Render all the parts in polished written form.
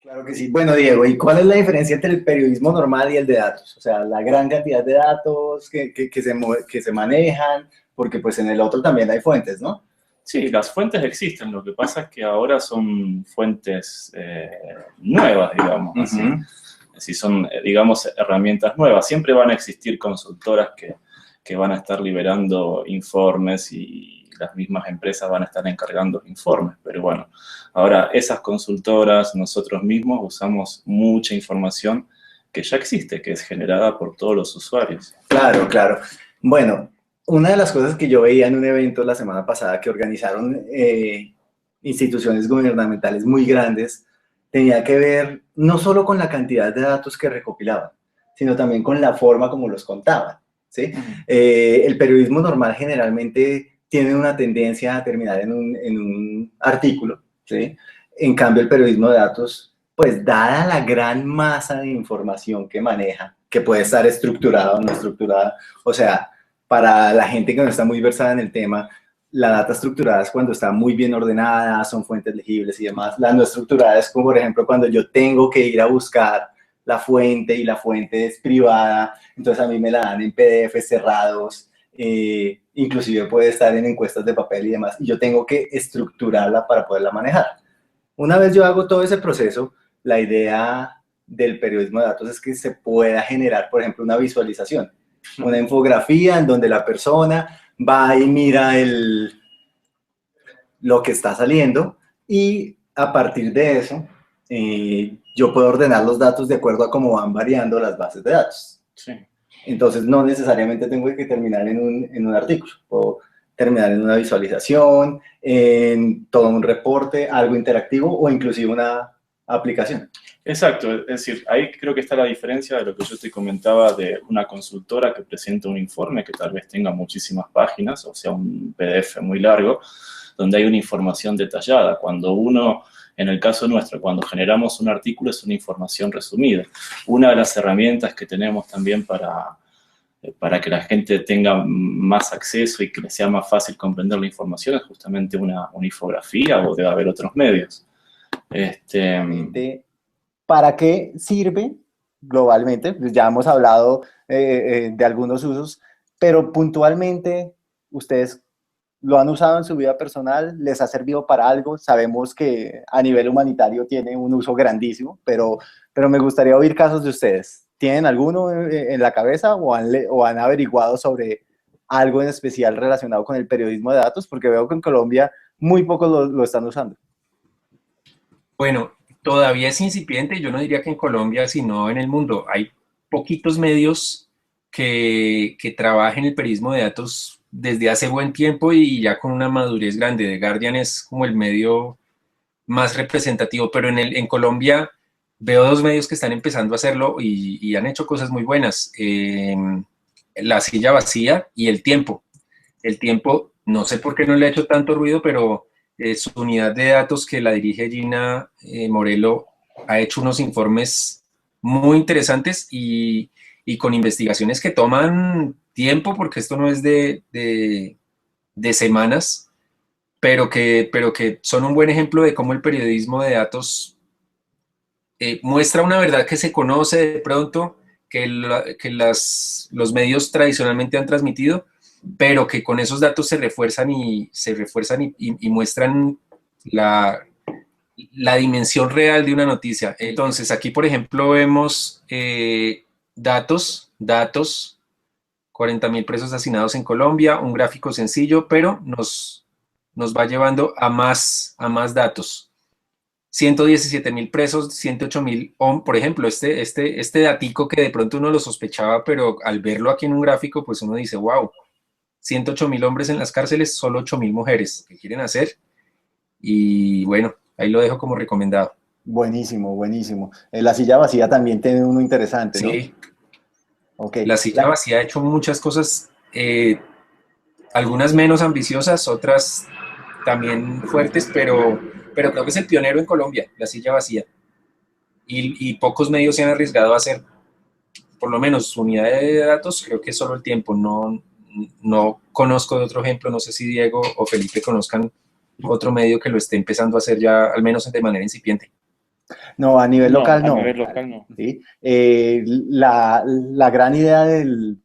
Claro que sí. Bueno, Diego, ¿y cuál es la diferencia entre el periodismo normal y el de datos? O sea, la gran cantidad de datos que se manejan, porque pues en el otro también hay fuentes, ¿no? Sí, las fuentes existen, lo que pasa es que ahora son fuentes nuevas, digamos así. Ujú. Así son, digamos, herramientas nuevas. Siempre van a existir consultoras que van a estar liberando informes y las mismas empresas van a estar encargando informes. Pero bueno, ahora esas consultoras, nosotros mismos usamos mucha información que ya existe, que es generada por todos los usuarios. Claro, claro. Bueno, una de las cosas que yo veía en un evento la semana pasada que organizaron instituciones gubernamentales muy grandes tenía que ver no solo con la cantidad de datos que recopilaban, sino también con la forma como los contaban, ¿sí? Ujú. El periodismo normal generalmente tiene una tendencia a terminar en un artículo, ¿sí? En cambio, el periodismo de datos, pues dada la gran masa de información que maneja, que puede estar estructurada o no estructurada, o sea, para la gente que no está muy versada en el tema, la data estructurada es cuando está muy bien ordenada, son fuentes legibles y demás. La no estructurada es como, por ejemplo, cuando yo tengo que ir a buscar la fuente y la fuente es privada, entonces a mí me la dan en PDF cerrados, inclusive puede estar en encuestas de papel y demás, y yo tengo que estructurarla para poderla manejar. Una vez yo hago todo ese proceso, la idea del periodismo de datos es que se pueda generar, por ejemplo, una visualización, una infografía en donde la persona va y mira lo que está saliendo y a partir de eso yo puedo ordenar los datos de acuerdo a cómo van variando las bases de datos. Sí. Entonces no necesariamente tengo que terminar en un artículo, puedo terminar en una visualización, en todo un reporte, algo interactivo o inclusive una aplicación. Exacto, es decir, ahí creo que está la diferencia de lo que yo te comentaba de una consultora que presenta un informe que tal vez tenga muchísimas páginas, o sea, un PDF muy largo, donde hay una información detallada. Cuando uno, en el caso nuestro, cuando generamos un artículo es una información resumida. Una de las herramientas que tenemos también para que la gente tenga más acceso y que le sea más fácil comprender la información es justamente una infografía o debe haber otros medios. Este, ¿Para qué sirve globalmente? Pues ya hemos hablado de algunos usos, pero puntualmente ustedes lo han usado en su vida personal, les ha servido para algo. Sabemos que a nivel humanitario tiene un uso grandísimo, pero me gustaría oír casos de ustedes. ¿Tienen alguno en la cabeza o han averiguado sobre algo en especial relacionado con el periodismo de datos? Porque veo que en Colombia muy pocos lo están usando. Bueno, todavía es incipiente, yo no diría que en Colombia, sino en el mundo. Hay poquitos medios que trabajen el periodismo de datos desde hace buen tiempo y ya con una madurez grande. The Guardian es como el medio más representativo, pero en Colombia veo dos medios que están empezando a hacerlo y han hecho cosas muy buenas. La Silla Vacía y El Tiempo. El Tiempo, no sé por qué no le ha hecho tanto ruido, pero su unidad de datos que la dirige Gina Morelo ha hecho unos informes muy interesantes y con investigaciones que toman tiempo, porque esto no es de semanas, pero que son un buen ejemplo de cómo el periodismo de datos muestra una verdad que se conoce de pronto, los medios tradicionalmente han transmitido, pero que con esos datos se refuerzan y muestran la dimensión real de una noticia. Entonces, aquí, por ejemplo, vemos datos, 40.000 presos asesinados en Colombia, un gráfico sencillo, pero nos va llevando a más datos. 117.000 presos, 108.000, por ejemplo, este datico que de pronto uno lo sospechaba, pero al verlo aquí en un gráfico, pues uno dice, wow, 108.000 hombres en las cárceles, solo 8.000 mujeres. ¿Qué quieren hacer? Y bueno, ahí lo dejo como recomendado. Buenísimo, buenísimo. La silla vacía también tiene uno interesante, ¿no? Sí, Ok. la silla vacía ha hecho muchas cosas, algunas menos ambiciosas, otras también fuertes, pero creo que es el pionero en Colombia, la silla vacía. Y pocos medios se han arriesgado a hacer, por lo menos su unidad de datos, creo que es solo El Tiempo. No conozco de otro ejemplo, no sé si Diego o Felipe conozcan otro medio que lo esté empezando a hacer ya, al menos de manera incipiente. No, a nivel No, local a no. nivel local no. ¿Sí? La gran idea del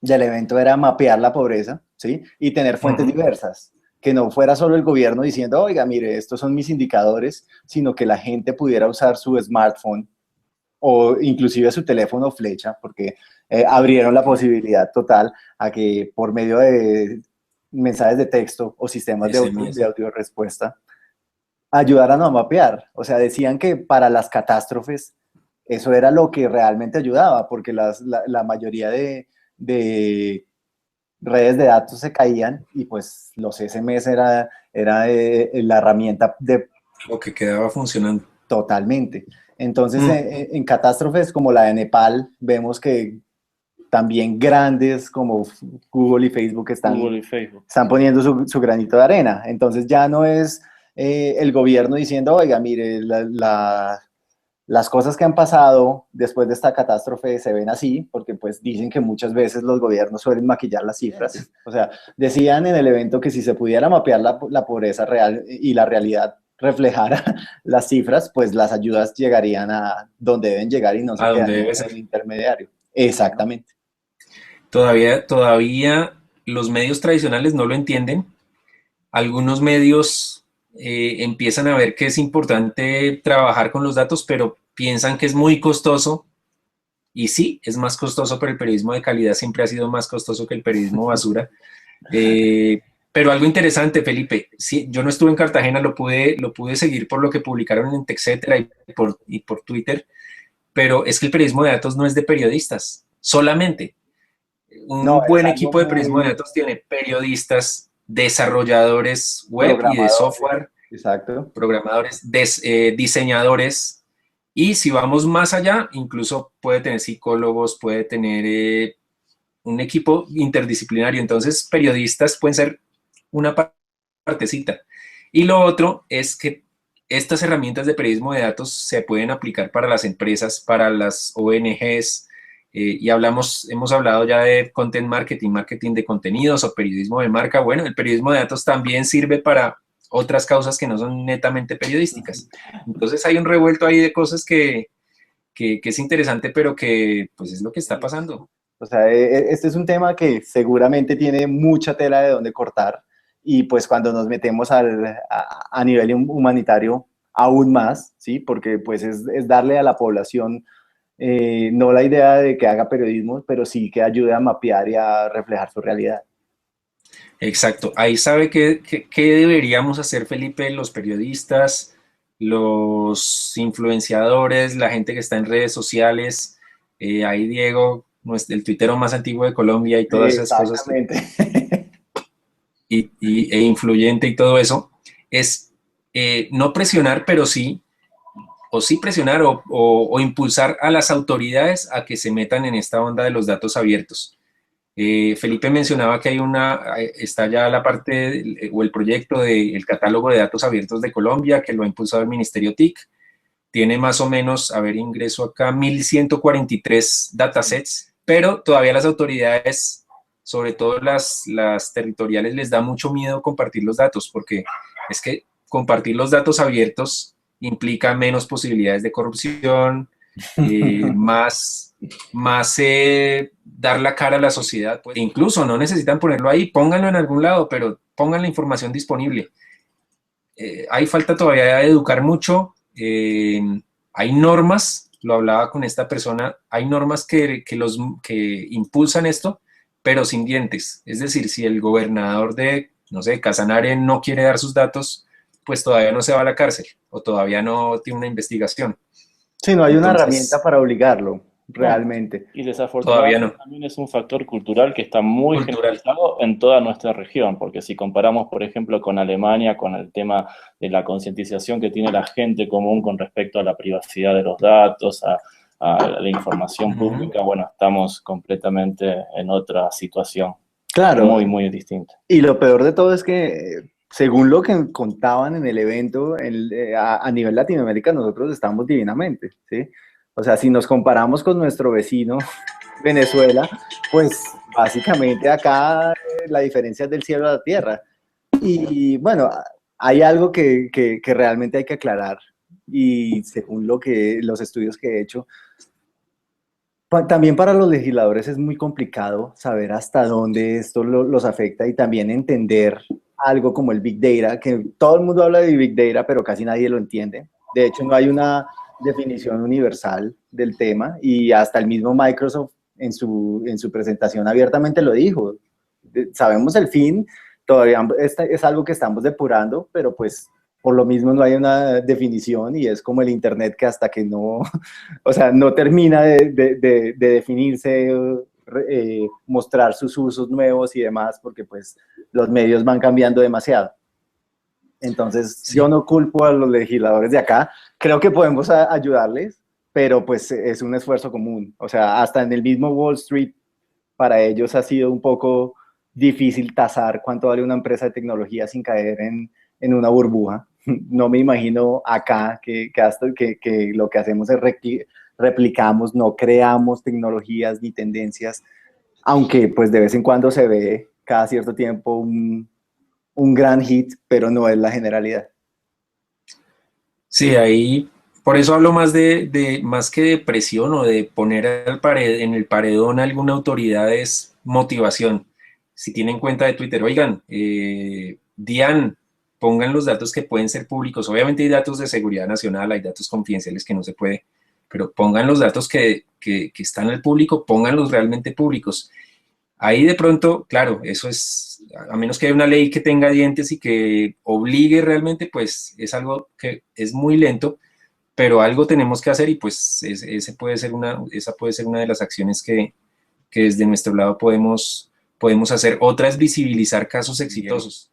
evento era mapear la pobreza, ¿sí? Y tener fuentes diversas, que no fuera solo el gobierno diciendo, oiga, mire, estos son mis indicadores, sino que la gente pudiera usar su smartphone o inclusive su teléfono flecha, porque abrieron la posibilidad total a que por medio de mensajes de texto o sistemas de SMS. audio respuesta ayudaran a mapear. O sea, decían que para las catástrofes eso era lo que realmente ayudaba, porque la mayoría de redes de datos se caían y pues los SMS era la herramienta de Lo que quedaba funcionando. totalmente. Entonces, Mm. en catástrofes como la de Nepal, vemos que también grandes como Google y Facebook Google y Facebook. están poniendo su granito de arena. Entonces ya no es el gobierno diciendo, oiga, mire, las cosas que han pasado después de esta catástrofe se ven así, porque pues dicen que muchas veces los gobiernos suelen maquillar las cifras. O sea, decían en el evento que si se pudiera mapear la pobreza real y la realidad reflejara las cifras, pues las ayudas llegarían a donde deben llegar y no se A donde quedarían debe en ser. el intermediario. Exactamente. Todavía los medios tradicionales no lo entienden. Algunos medios empiezan a ver que es importante trabajar con los datos, pero piensan que es muy costoso. Y sí, es más costoso, pero el periodismo de calidad siempre ha sido más costoso que el periodismo basura. Eh, pero algo interesante, Felipe, sí, yo no estuve en Cartagena, lo pude seguir por lo que publicaron en TechCetera y por Twitter, pero es que el periodismo de datos no es de periodistas solamente. No, Un es buen algo equipo de periodismo de muy datos tiene periodistas, desarrolladores web y de programadores. software, Exacto. programadores, diseñadores, y si vamos más allá, incluso puede tener psicólogos, puede tener un equipo interdisciplinario. Entonces, periodistas pueden ser una partecita. Y lo otro es que estas herramientas de periodismo de datos se pueden aplicar para las empresas, para las ONGs, y hemos hablado ya de content marketing, marketing de contenidos o periodismo de marca. Bueno, el periodismo de datos también sirve para otras causas que no son netamente periodísticas. Entonces hay un revuelto ahí de cosas que es interesante, pero que pues es lo que está pasando. O sea, este es un tema que seguramente tiene mucha tela de donde cortar y pues cuando nos metemos a nivel humanitario aún más, ¿sí? Porque pues es darle a la población no la idea de que haga periodismo, pero sí que ayude a mapear y a reflejar su realidad. Exacto. Ahí sabe qué deberíamos hacer, Felipe, los periodistas, los influenciadores, la gente que está en redes sociales. Ahí Diego, el tuitero más antiguo de Colombia y todas esas cosas, Exactamente. e influyente y todo eso, es no presionar, pero sí, o sí presionar o impulsar a las autoridades a que se metan en esta onda de los datos abiertos. Felipe mencionaba que está ya la parte o el proyecto del catálogo de datos abiertos de Colombia, que lo ha impulsado el Ministerio TIC. Tiene más o menos, a ver, ingreso acá, 1.143 datasets, pero todavía las autoridades, sobre todo las territoriales, les da mucho miedo compartir los datos, porque es que compartir los datos abiertos implica menos posibilidades de corrupción, más dar la cara a la sociedad. Pues, incluso no necesitan ponerlo ahí, pónganlo en algún lado, pero pongan la información disponible. Hay falta todavía de educar mucho. Hay normas, lo hablaba con esta persona, hay normas que impulsan esto, pero sin dientes. Es decir, si el gobernador de, no sé, Casanare no quiere dar sus datos, pues todavía no se va a la cárcel o todavía no tiene una investigación. Sí, no hay una herramienta Entonces, para obligarlo, No. realmente. Y todavía desafortunadamente no. también es un factor cultural que está muy Cultural. generalizado en toda nuestra región, porque si comparamos, por ejemplo, con Alemania, con el tema de la concientización que tiene la gente común con respecto a la privacidad de los datos, a la información pública, bueno, estamos completamente en otra situación Claro, muy, muy distinta. y lo peor de todo es que, según lo que contaban en el evento, a nivel Latinoamérica nosotros estamos divinamente, ¿sí? O sea, si nos comparamos con nuestro vecino Venezuela, pues básicamente acá la diferencia es del cielo a la tierra. Y bueno, hay algo que realmente hay que aclarar, y según los estudios que he hecho, también para los legisladores es muy complicado saber hasta dónde esto los afecta y también entender algo como el Big Data, que todo el mundo habla de Big Data, pero casi nadie lo entiende. De hecho, no hay una definición universal del tema y hasta el mismo Microsoft en su presentación abiertamente lo dijo. Sabemos el fin, todavía es algo que estamos depurando, pero pues por lo mismo no hay una definición y es como el Internet que hasta que no, o sea, no termina de definirse, mostrar sus usos nuevos y demás, porque pues los medios van cambiando demasiado. Entonces, sí, yo no culpo a los legisladores de acá, creo que podemos ayudarles, pero pues es un esfuerzo común. O sea, hasta en el mismo Wall Street, para ellos ha sido un poco difícil tasar cuánto vale una empresa de tecnología sin caer en una burbuja. No me imagino acá que lo que hacemos es replicamos, no creamos tecnologías ni tendencias, aunque pues de vez en cuando se ve cada cierto tiempo un gran hit, pero no es la generalidad. Sí, ahí, por eso hablo más más que de presión o de poner en el paredón a alguna autoridad, es motivación. Si tienen cuenta de Twitter, oigan, Dian, pongan los datos que pueden ser públicos. Obviamente hay datos de seguridad nacional, hay datos confidenciales que no se puede, pero pongan los datos que están al público, pónganlos realmente públicos. Ahí de pronto, claro, eso es, a menos que haya una ley que tenga dientes y que obligue realmente, pues es algo que es muy lento, pero algo tenemos que hacer y pues esa puede ser una de las acciones que desde nuestro lado podemos hacer. Otra es visibilizar casos exitosos.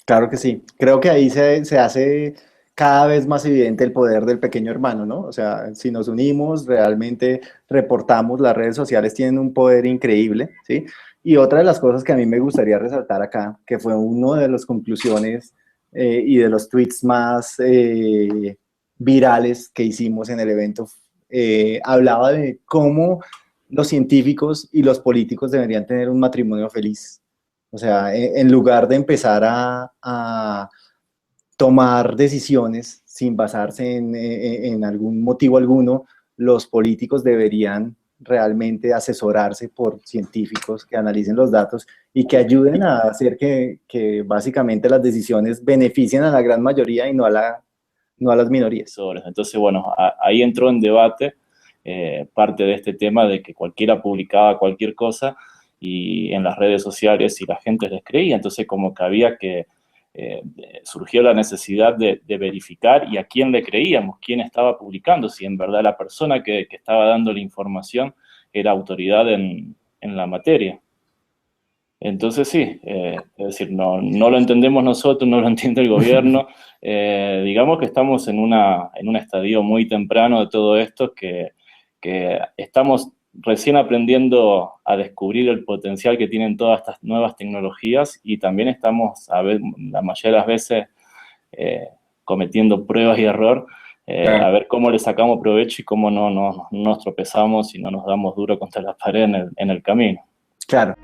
Claro que sí. Creo que ahí se hace cada vez más evidente el poder del pequeño hermano, ¿no? O sea, si nos unimos, realmente reportamos, las redes sociales tienen un poder increíble, ¿sí? Y otra de las cosas que a mí me gustaría resaltar acá, que fue una de las conclusiones y de los tweets más virales que hicimos en el evento, hablaba de cómo los científicos y los políticos deberían tener un matrimonio feliz. O sea, en lugar de empezar a tomar decisiones sin basarse en algún motivo alguno, los políticos deberían realmente asesorarse por científicos que analicen los datos y que ayuden a hacer que básicamente las decisiones beneficien a la gran mayoría y no a las minorías. Entonces, bueno, ahí entró en debate parte de este tema de que cualquiera publicaba cualquier cosa y en las redes sociales y la gente les creía, entonces como que había que, surgió la necesidad de verificar y a quién le creíamos, quién estaba publicando, si en verdad la persona que estaba dando la información era autoridad en la materia. Entonces sí, es decir, no lo entendemos nosotros, no lo entiende el gobierno, digamos que estamos en un estadio muy temprano de todo esto, que estamos recién aprendiendo a descubrir el potencial que tienen todas estas nuevas tecnologías y también estamos, la mayoría de las veces, cometiendo pruebas y error, claro, a ver cómo le sacamos provecho y cómo no nos tropezamos y no nos damos duro contra la pared en el camino. Claro.